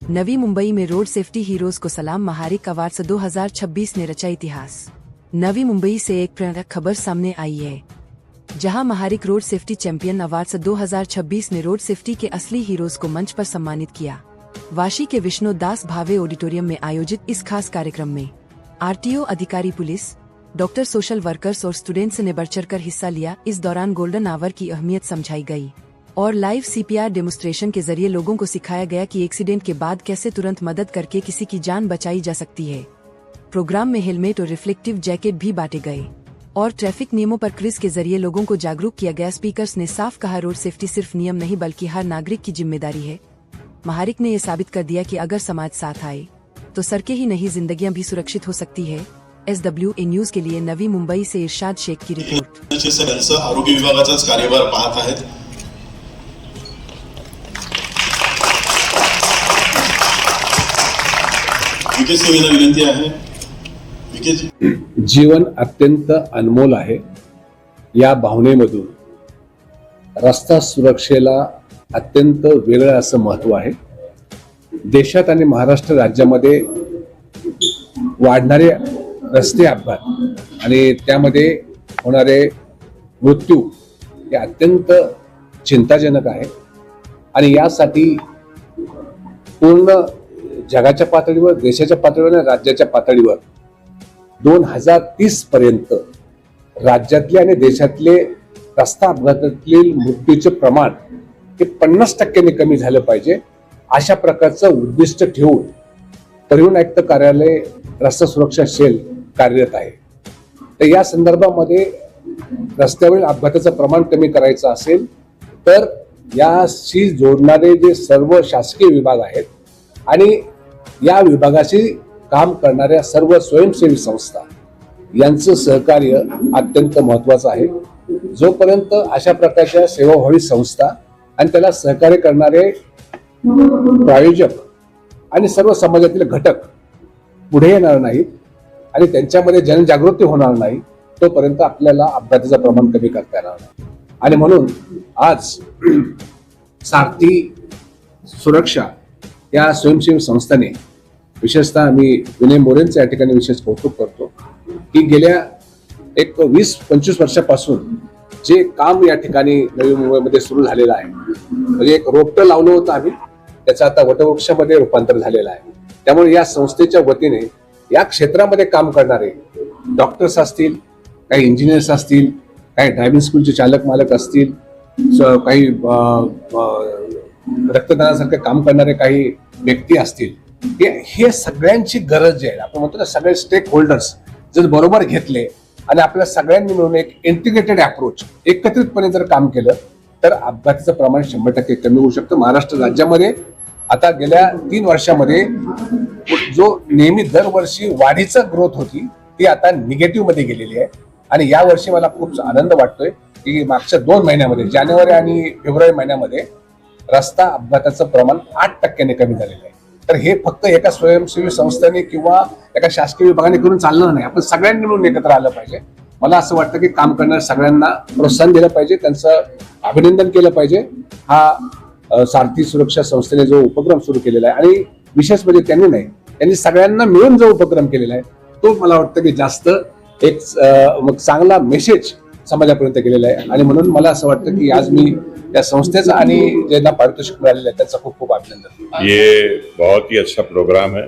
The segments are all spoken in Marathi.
नवी मुंबई में रोड सेफ्टी हीरोज को सलाम। महारिक अवार्ड्स 2026 ने रचा इतिहास। नवी मुंबई से एक प्रेरक खबर सामने आई है, जहां महारिक रोड सेफ्टी चैंपियन अवार्ड्स 2026 ने रोड सेफ्टी के असली हीरोज को मंच पर सम्मानित किया। वाशी के विष्णु दास भावे ऑडिटोरियम में आयोजित इस खास कार्यक्रम में आरटीओ अधिकारी, पुलिस, डॉक्टर, सोशल वर्कर्स और स्टूडेंट्स ने बढ़ चढ़कर हिस्सा लिया। इस दौरान गोल्डन आवर की अहमियत समझाई गई और लाइव सीपीआर डेमोन्स्ट्रेशन के जरिए लोगों को सिखाया गया कि एक्सीडेंट के बाद कैसे तुरंत मदद करके किसी की जान बचाई जा सकती है। प्रोग्राम में हेलमेट और रिफ्लेक्टिव जैकेट भी बांटे गए और ट्रैफिक नियमों पर क्विज के जरिए लोगों को जागरूक किया गया। स्पीकर्स ने साफ कहा, रोड सेफ्टी सिर्फ नियम नहीं बल्कि हर नागरिक की जिम्मेदारी है। महारिक ने यह साबित कर दिया कि अगर समाज साथ आए तो सड़कें ही नहीं, जिंदगियां भी सुरक्षित हो सकती है। SWA न्यूज के लिए नवी मुंबई से इरशाद शेख की रिपोर्ट। आरोग्य विभागाचाच कार्यभार पाहत आहेत। विनंती आहे, जीवन अत्यंत अनमोल आहे। या भावनेमधून रस्ता सुरक्षेला अत्यंत वेगळं असं महत्त्व आहे। देशात आणि महाराष्ट्र राज्यामध्ये वाढणारे रस्ते अपघात आणि त्यामध्ये होणारे मृत्यू हे अत्यंत चिंताजनक आहे आणि यासाठी पूर्ण जगाच्या पातळीवर, देशाच्या पातळीवर आणि राज्याच्या पातळीवर 2030 पर्यंत राज्यातले आणि देशातले रस्ता अपघातातील मृत्यूचे प्रमाण हे 50% कमी झालं पाहिजे, अशा प्रकारचं उद्दिष्ट ठेवून परिवहन आयुक्त कार्यालय रस्ता सुरक्षा सेल कार्यरत आहे। तर या संदर्भामध्ये रस्त्यावरील अपघाताचं प्रमाण कमी करायचं असेल तर याशी जोडणारे जे सर्व शासकीय विभाग आहेत आणि या विभागाशी काम करणाऱ्या सर्व स्वयंसेवी संस्था यांचं सहकार्य अत्यंत महत्त्वाचं आहे। जोपर्यंत अशा प्रकारच्या सेवाभावी संस्था आणि त्याला सहकार्य करणारे प्रायोजक आणि सर्व समाजातील घटक पुढे येणार नाहीत आणि त्यांच्यामध्ये जनजागृती होणार नाही, तोपर्यंत आपल्याला अपघाताचं प्रमाण कमी करता येणार नाही। आणि म्हणून आज सारथी सुरक्षा या स्वयंसेवी संस्थेने, विशेषतः मी विनय मोरेंचे या ठिकाणी विशेष कौतुक करतो की गेल्या 20-25 वर्षापासून जे काम या ठिकाणी नवी मुंबईमध्ये सुरू झालेलं आहे, म्हणजे एक रोपटं लावलं होतं आम्ही, त्याचं आता वटवृक्षामध्ये रूपांतर झालेलं आहे। त्यामुळे या संस्थेच्या वतीने या क्षेत्रामध्ये काम करणारे डॉक्टर्स असतील, काही इंजिनियर्स असतील, काही ड्रायव्हिंग स्कूलचे चालक मालक असतील, काही रक्तदानासारखे काम करणारे काही व्यक्ती असतील, हे सगळ्यांची गरज आहे। आपण म्हणतो ना, सगळे स्टेक होल्डर्स जर बरोबर घेतले आणि आपल्या सगळ्यांनी मिळून एक इंटिग्रेटेड अप्रोच एकत्रितपणे जर काम केलं तर अपघाताचं प्रमाण 100% कमी होऊ शकतं। महाराष्ट्र राज्यामध्ये आता गेल्या 3 वर्षामध्ये जो नेहमी दरवर्षी वाढीचा ग्रोथ होती ती आता निगेटिव्ह मध्ये गेलेली आहे आणि या वर्षी मला खूप आनंद वाटतोय की मागच्या 2 महिन्यामध्ये, जानेवारी आणि फेब्रुवारी महिन्यामध्ये रस्ता अपघाताचं प्रमाण 8% कमी झालेलं आहे। तर हे फक्त एका स्वयंसेवी संस्थेने किंवा एका शासकीय विभागाने करून चालणार नाही, आपण सगळ्यांनी मिळून एकत्र आलं पाहिजे। मला असं वाटतं की काम करणाऱ्या सगळ्यांना प्रोत्साहन दिलं पाहिजे, त्यांचं अभिनंदन केलं पाहिजे। हा सारथी सुरक्षा संस्थेने जो उपक्रम सुरू केलेला आहे आणि विशेष म्हणजे त्यांनी नाही, त्यांनी सगळ्यांना मिळून जो उपक्रम केलेला आहे तो मला वाटतं की जास्त एक चांगला मेसेज समाजापर्यंत गेलेला आहे आणि म्हणून मला असं वाटतं की आज मी त्या संस्थेचं आणि ज्यांना पारितोषिक मिळालेलं आहे त्यांचं खूप खूप अभिनंदन। ये बहुत ही अच्छा प्रोग्राम है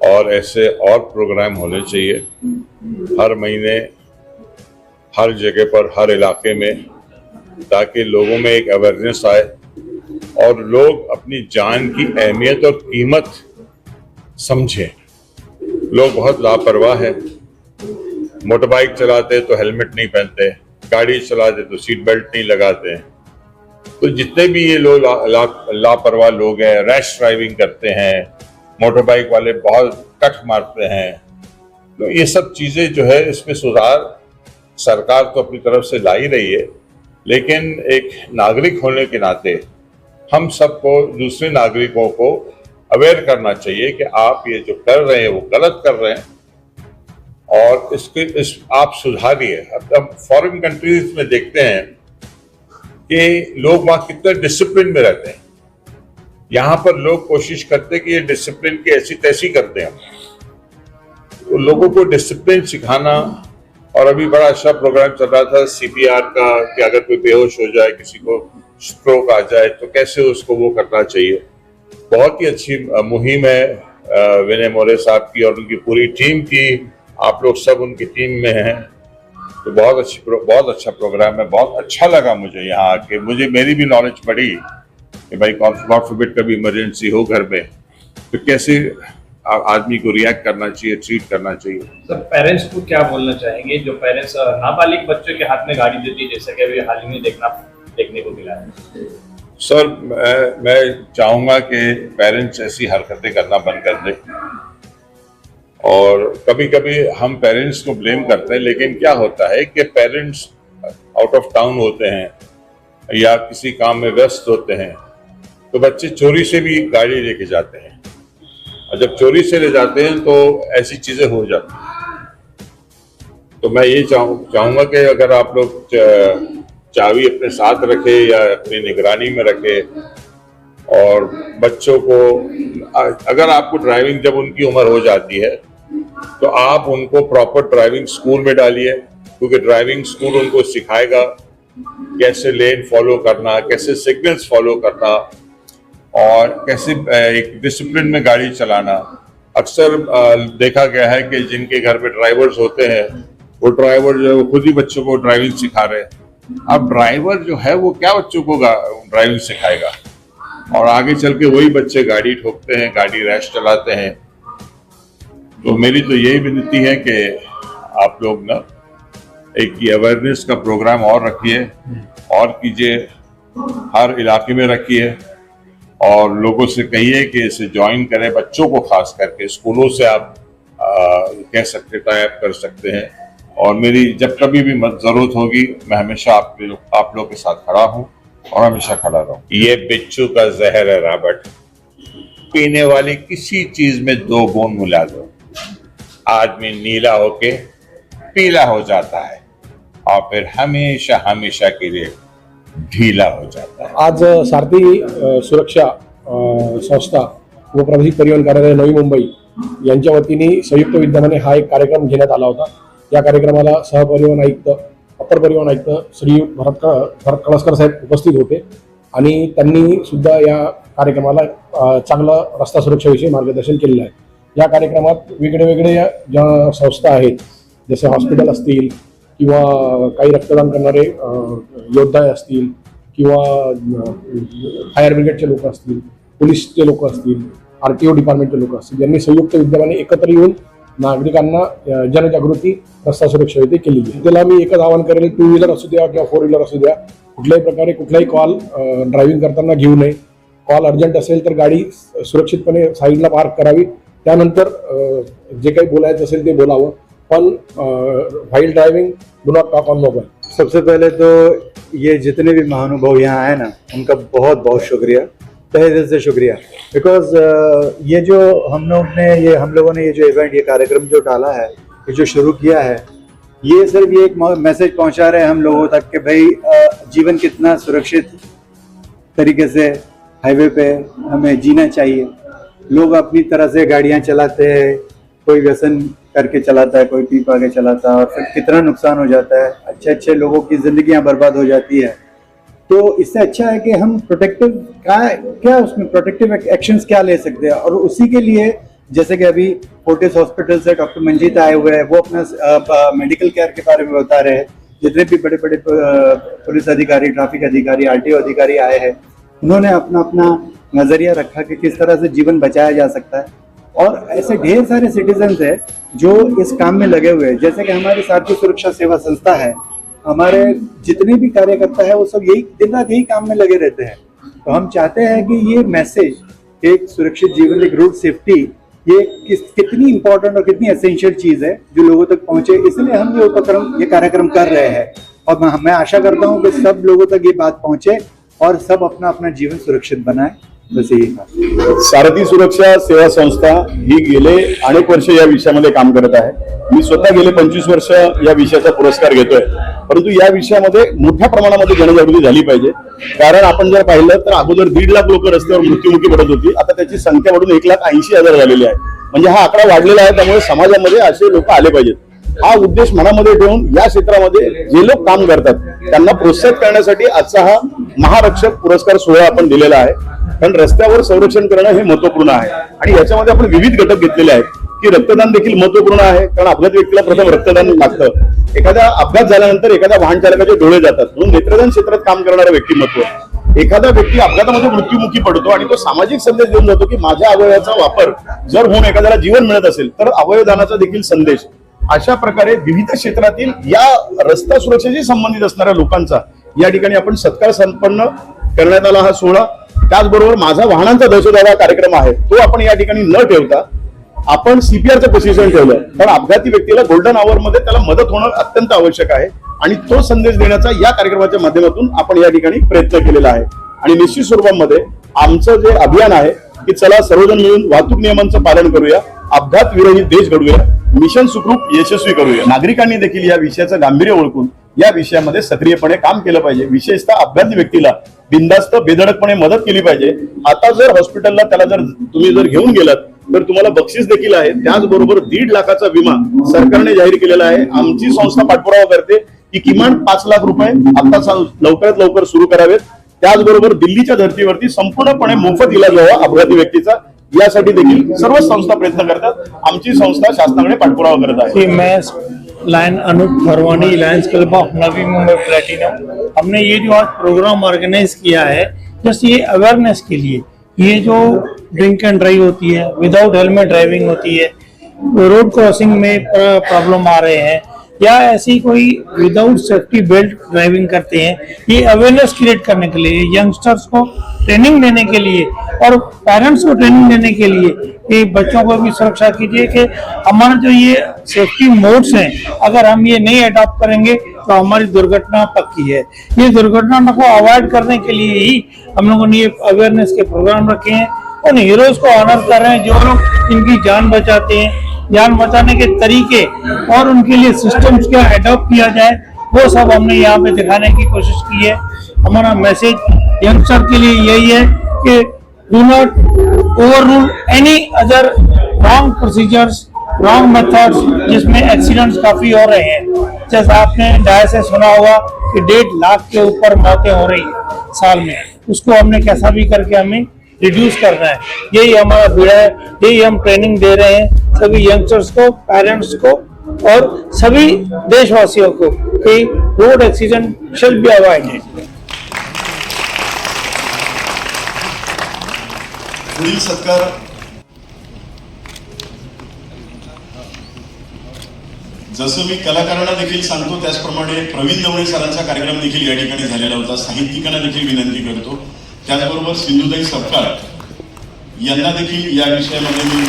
और ऐसे और प्रोग्राम होने चाहिए हर महीने, हर जगह पर, हर इलाके में, ताकि लोगों में एक अवेयरनेस आए और लोग अपनी जान की अहमियत और कीमत समझें। लोग बहुत लापरवाह है, मोटरबाइक चलाते तो हेलमेट नहीं पहनते, गाड़ी चलाते तो सीट बेल्ट नहीं लगाते। तो जितने भी ये लोग लापरवाह लोग हैं, रैश ड्राइविंग करते हैं, मोटरबाइक वाले बहुत कट मारते हैं, तो ये सब चीज़ें जो है इसमें सुधार सरकार तो अपनी तरफ से ला ही रही है, लेकिन एक नागरिक होने के नाते हम सबको, दूसरे नागरिकों को अवेयर करना चाहिए कि आप ये जो कर रहे हैं वो गलत कर रहे हैं और आप सुधारिए। अब फॉरेन कंट्रीज में देखते हैं कि लोग वहाँ कितने डिसिप्लिन में रहते हैं। यहाँ पर लोग कोशिश करते कि ये डिसिप्लिन की ऐसी तैसी करते हैं, तो लोगों को डिसिप्लिन सिखाना। और अभी बड़ा अच्छा प्रोग्राम चल रहा था CPR का, कि अगर कोई बेहोश हो जाए, किसी को स्ट्रोक आ जाए, तो कैसे उसको वो करना चाहिए। बहुत ही अच्छी मुहिम है विनय मोरे साहब की और उनकी पूरी टीम की। आप लोग सब उनकी टीम में हैं, तो बहुत अच्छा प्रोग्राम है। बहुत अच्छा लगा मुझे यहाँ आके, मेरी भी नॉलेज बढ़ी कि भाई गॉड फॉरबिड कभी इमरजेंसी हो घर में, तो कैसे आदमी को रिएक्ट करना चाहिए, ट्रीट करना चाहिए। सर, पेरेंट्स को क्या बोलना चाहेंगे जो पेरेंट्स नाबालिग बच्चों के हाथ में गाड़ी देती है, जैसे कि अभी हाल ही में देखने को मिला है? सर, मैं चाहूंगा कि पेरेंट्स ऐसी हरकतें करना बंद कर दें। और कभी कभी हम पेरेंट्स को ब्लेम करते हैं, लेकिन क्या होता है कि पेरेंट्स आउट ऑफ टाउन होते हैं या किसी काम में व्यस्त होते हैं, तो बच्चे चोरी से भी गाड़ी लेके जाते हैं, और जब चोरी से ले जाते हैं तो ऐसी चीजें हो जाती हैं। तो मैं ये चाहूंगा कि अगर आप लोग चाबी अपने साथ रखे या अपनी निगरानी में रखे, और बच्चों को, अगर आपको ड्राइविंग जब उनकी उम्र हो जाती है तो आप उनको प्रॉपर ड्राइविंग स्कूल में डालिए, क्योंकि ड्राइविंग स्कूल उनको सिखाएगा कैसे लेन फॉलो करना, कैसे सिग्नल्स फॉलो करना, और कैसे एक डिसिप्लिन में गाड़ी चलाना। अक्सर देखा गया है कि जिनके घर पे ड्राइवर्स होते हैं, वो ड्राइवर जो है वो खुद ही बच्चों को ड्राइविंग सिखा रहे हैं। अब ड्राइवर जो है वो क्या बच्चों को ड्राइविंग सिखाएगा, और आगे चल के वही बच्चे गाड़ी ठोकते हैं, गाड़ी रैश चलाते हैं। तो मेरी तो यही विनती है कि आप लोग ना एक अवेयरनेस का प्रोग्राम और रखिए, और कीजिए, हर इलाके में रखिए, और लोगों से कहिए कि इसे ज्वाइन करें। बच्चों को खास करके स्कूलों से आप कह सकते, टाइप कर सकते हैं। और मेरी जब कभी भी जरूरत होगी, मैं हमेशा आप लोग के साथ खड़ा हूँ और हमेशा खड़ा रहूँ। ये बिच्छू का जहर है रॉबर्ट, पीने वाली किसी चीज में 2 बूंद मिला दो, आदमी नीला होके पीला हो जाता है, और फिर हमेशा हमेशा के लिए ढीला हो जाता है। आज सारथी सुरक्षा संस्था व प्रादेशिक परिवहन कार्यालय नवी मुंबई यांच्या वतीने संयुक्त विद्यमाने हा एक कार्यक्रम घेण्यात आला होता। या कार्यक्रमाला सहपरिवहन आयुक्त, अपर परिवहन आयुक्त श्री भरत कळसकर साहेब उपस्थित होते, आणि त्यांनी सुद्धा या कार्यक्रमाला चांगलं रस्ता सुरक्षेविषयी मार्गदर्शन केलेलं आहे। या कार्यक्रमात वेगवेगळे ज्या संस्था आहेत, जसे हॉस्पिटल असतील किंवा काही रक्तदान करणारे योद्धा असतील, किंवा फायर ब्रिगेडचे लोक असतील, पोलीसचे लोक असतील, RTO डिपार्टमेंटचे लोक असतील, यांनी संयुक्त विद्यमाने एकत्र येऊन नागरिकांना जनजागृती रस्ता सुरक्षेविषयी केली आहे। त्याला मी एकच आवाहन करेल, 2 व्हीलर असू द्या किंवा 4 व्हीलर असू द्या, कुठल्याही प्रकारे कुठलाही कॉल ड्रायव्हिंग करताना घेऊ नये। कॉल अर्जंट असेल तर गाडी सुरक्षितपणे साईडला पार्क करावी, त्यानंतर जे काही बोलायचं असेल ते बोलावं, पर while driving do not talk on mobile. सबसे पहले तो ये जितने भी महानुभाव यहाँ आए ना, उनका बहुत बहुत शुक्रिया, तहे दिल से शुक्रिया। बिकॉज ये जो हम लोगों ने ये जो इवेंट, ये कार्यक्रम जो डाला है, ये जो शुरू किया है, ये सिर्फ ये एक मैसेज पहुंचा रहे हैं हम लोगों तक कि भाई जीवन कितना सुरक्षित तरीके से हाईवे पे हमें जीना चाहिए। लोग अपनी तरह से गाड़ियां चलाते हैं, कोई व्यसन करके चलाता है, कोई पी पा के चलाता है, और फिर कितना नुकसान हो जाता है, अच्छे अच्छे लोगों की जिंदगियां बर्बाद हो जाती है। तो इससे अच्छा है कि हम प्रोटेक्टिव क्या उसमें प्रोटेक्टिव एक्शंस क्या ले सकते हैं, और उसी के लिए जैसे कि अभी फोर्टिस हॉस्पिटल से डॉक्टर मंजीत आए हुए हैं, वो अपना मेडिकल केयर के बारे में बता रहे हैं। जितने भी बड़े बड़े पुलिस अधिकारी, ट्रैफिक अधिकारी, RTO अधिकारी आए हैं, उन्होंने अपना अपना नजरिया रखा कि किस तरह से जीवन बचाया जा सकता है। और ऐसे ढेर सारे सिटीजन्स हैं जो इस काम में लगे हुए हैं। जैसे कि हमारी सारथी सुरक्षा सेवा संस्था है, हमारे जितने भी कार्यकर्ता है वो सब यही दिन रात यही काम में लगे रहते हैं। तो हम चाहते हैं कि ये मैसेज, एक सुरक्षित जीवन, एक रोड सेफ्टी, ये कितनी इंपॉर्टेंट और कितनी एसेंशियल चीज है जो लोगों तक पहुंचे, इसलिए हम ये कार्यक्रम कर रहे हैं। और मैं आशा करता हूं कि सब लोगों तक ये बात पहुंचे और सब अपना अपना जीवन सुरक्षित बनाए। बस यही। सारथी सुरक्षा सेवा संस्था ही गेले अनेक वर्ष या विषयामध्ये काम करत आहे. मी स्वतः गेले 25 वर्ष या विषयाचा पुरस्कार घेतोय. परंतु या विषयामध्ये मोठ्या प्रमाणामध्ये जनजागृती झाली पाहिजे. कारण आपण जर पाहिलं तर अगोदर 1.5 लाख लोक रस्त्यावर मृत्युमुखी पडत होती. आता त्याची संख्या वाढून 1,80,000 झालेली आहे. म्हणजे हा आकडा वाढलेला आहे. त्यामुळे समाजामध्ये असे लोक आले पाहिजेत. हा उद्देश मनामध्ये ठेवून या क्षेत्रामध्ये जे लोक काम करतात त्यांना प्रोत्साहित करण्यासाठी आजचा हा महारक्षक पुरस्कार सोहळा आपण दिलेला आहे. कारण रस्त्यावर संरक्षण करणं हे महत्वपूर्ण आहे आणि याच्यामध्ये आपण विविध घटक घेतलेले आहेत की रक्तदान देखील महत्वपूर्ण आहे. कारण अपघात व्यक्तीला प्रथम रक्तदान लागतं. एखादा अपघात झाल्यानंतर एखाद्या वाहन चालकाचे डोळे जातात. म्हणून नेत्रदान क्षेत्रात काम करणारं व्यक्तिमत्व, एखादा व्यक्ती अपघातामध्ये मृत्युमुखी पडतो आणि तो सामाजिक संदेश देऊन जातो की माझ्या अवयवाचा वापर जर होऊन एखाद्याला जीवन मिळत असेल तर अवयवदानाचा देखील संदेश. अशा प्रकारे विविध क्षेत्रातील या रस्ता सुरक्षेशी संबंधित असणाऱ्या लोकांचा या ठिकाणी आपण सत्कार संपन्न करण्यात आला हा सोहळा. त्याचबरोबर माझा वाहनांचा दहशतवादा कार्यक्रम आहे तो आपण या ठिकाणी न ठेवता आपण सीपीआरचं पोझिशन ठेवलं. कारण अपघाती व्यक्तीला गोल्डन आवर मध्ये त्याला मदत होणं अत्यंत आवश्यक आहे आणि तो संदेश देण्याचा या कार्यक्रमाच्या माध्यमातून आपण या ठिकाणी प्रयत्न केलेला आहे. आणि निश्चित स्वरूपामध्ये आमचं जे अभियान आहे की चला सर्वजण मिळून वाहतूक नियमांचं पालन करूया, अपघात विरहित देश घडवूया, मिशन सुखरूप यशस्वी करूया. नागरिकांनी देखील या विषयाचं गांभीर्य ओळखून या विषयामध्ये सक्रियपणे काम केलं पाहिजे. विशेषतः अपघाती व्यक्तीला बिनधास्त बेधडकपणे मदत केली पाहिजे. आता जर हॉस्पिटलला त्याला जर तुम्ही जर घेऊन गेलात तर तुम्हाला बक्षीस देखील आहे. त्याचबरोबर 1.5 लाखाचा विमा सरकारने जाहीर केलेला आहे. आमची संस्था पाठपुरावा करते की किमान 5 लाख रुपये आता लवकरात लवकर सुरू करावेत. त्याचबरोबर दिल्लीच्या धर्तीवरती संपूर्णपणे मोफत इलाज व्हावा अपघाती व्यक्तीचा, यासाठी देखील सर्व संस्था प्रयत्न करतात. आमची संस्था शासनाकडे पाठपुरावा करत आहे. मैं lion Anoop Farwani lions club of Navi Mumbai platinum, हमने ये जो आज प्रोग्राम ऑर्गेनाइज किया है जस्ट ये अवेयरनेस के लिए, ये जो ड्रिंक एंड ड्राइव होती है, विदाउट हेलमेट ड्राइविंग होती है, रोड क्रॉसिंग में प्रॉब्लम आ रहे हैं या ऐसी कोई विदाउट सेफ्टी बेल्ट ड्राइविंग करते हैं, ये अवेयरनेस क्रिएट करने के लिए, यंगस्टर्स को ट्रेनिंग देने के लिए और पेरेंट्स को ट्रेनिंग देने के लिए कि बच्चों को भी सुरक्षा कीजिए कि हमारा जो ये सेफ्टी मोड्स हैं अगर हम ये नहीं अडॉप्ट करेंगे तो हमारी दुर्घटना पक्की है. ये दुर्घटना को अवॉइड करने के लिए ही हम लोगों ने ये अवेयरनेस के प्रोग्राम रखे हैं. उन हीरोज को ऑनर कर रहे हैं जो लोग इनकी जान बचाते हैं. जान बचाने के तरीके और उनके लिए सिस्टम्स क्या अडॉप्ट किया जाए वो सब हमने यहाँ पे दिखाने की कोशिश की है. हमारा मैसेज यंगस्टर के लिए यही है कि do not overrule any other wrong procedures, wrong methods जिसमें एक्सीडेंट्स काफी हो रहे हैं. जैसा आपने डाय से सुना होगा कि 1.5 लाख के ऊपर मौतें हो रही है साल में, उसको हमने कैसा भी करके हमें रिड्यूस करना है. यही हमारा बीड़ा है, यही हम ट्रेनिंग दे रहे हैं सभी यंगस्टर्स को, पेरेंट्स को और सभी देशवासियों को कि road accident should be avoided. पुढील सत्कार जसं मी कलाकारांना देखील सांगतो त्याचप्रमाणे प्रवीण दवणे सरांचा कार्यक्रम देखील या ठिकाणी झालेला होता. साहित्यिकांना देखील विनंती करतो. त्याचबरोबर सिंधुताई सपकाळ यांना देखील या विषयामध्ये मी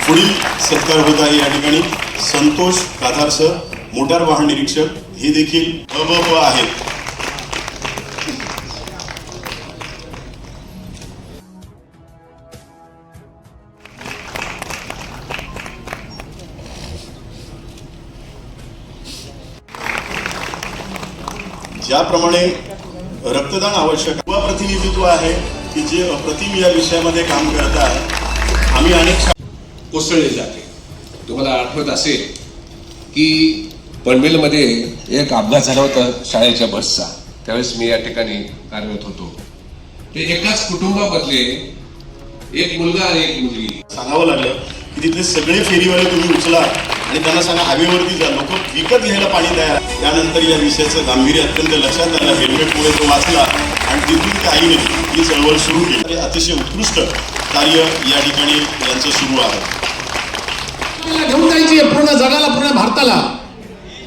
पुढील सत्कार होत आहे. या ठिकाणी संतोष गाधार सर, मोटार वाहन निरीक्षक, हे देखील अबब आहेत. ज्याप्रमाणे रक्तदान आवश्यक युवा प्रतिनिधित्व आहे की जे अप्रतिम या विषयामध्ये काम करत आहे. आम्ही अनेक कोसळले जाते. तुम्हाला आठवत असेल की पनवेलमध्ये एक अपघात झाला होता शाळेच्या बसचा. त्यावेळेस मी या ठिकाणी कार्यरत होतो. ते एकाच कुटुंबामधले एक मुलगा आणि एक मुलगी. सांगावं लागलं की तिथले सगळे फेरीवाले तुम्ही उचला आणि त्यांना सांगा हायवेवरती जा, लोक विकत घ्यायला पाणी तयार. त्यानंतर या विषयाचं गांभीर्य अत्यंत लक्षात आलं. हेल्मेटमुळे तो वाचला आणि तिथून त्या आईने ही चळवळ सुरू केली. अतिशय उत्कृष्ट कार्य या ठिकाणी यांचं सुरू आहे. घेऊन जायची पूर्ण जगाला, पूर्ण भारताला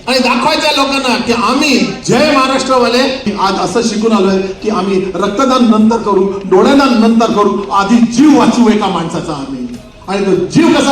आणि दाखवायचं लोकांना की आम्ही जय महाराष्ट्रवाले आज असं शिकून आलोय की आम्ही रक्तदान नंतर करू, डोळ्यादान नंतर करू, आधी जीव वाचू एका माणसाचा आम्ही. आणि तो जीव कसा